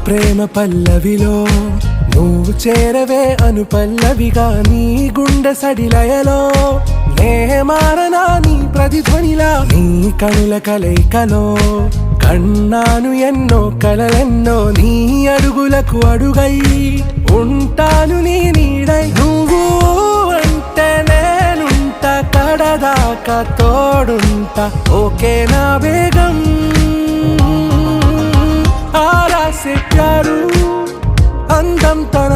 ప్రేమ పల్లవిలో నువ్వు చేరవే అను పల్లవిగా నీ గుండె సడిలయలో నే మారనా నీ ప్రతిధ్వనిలా నీ కనుల కలయికలో కన్నాను ఎన్నో కలలెన్నో నీ అడుగులకు అడుగై ఉంటాను నీ నీడై నువ్వు అంటే నేనుంట కడదాకా తోడుంటా ఓకే నా బేగం ఆరా से प्यारू అందం తన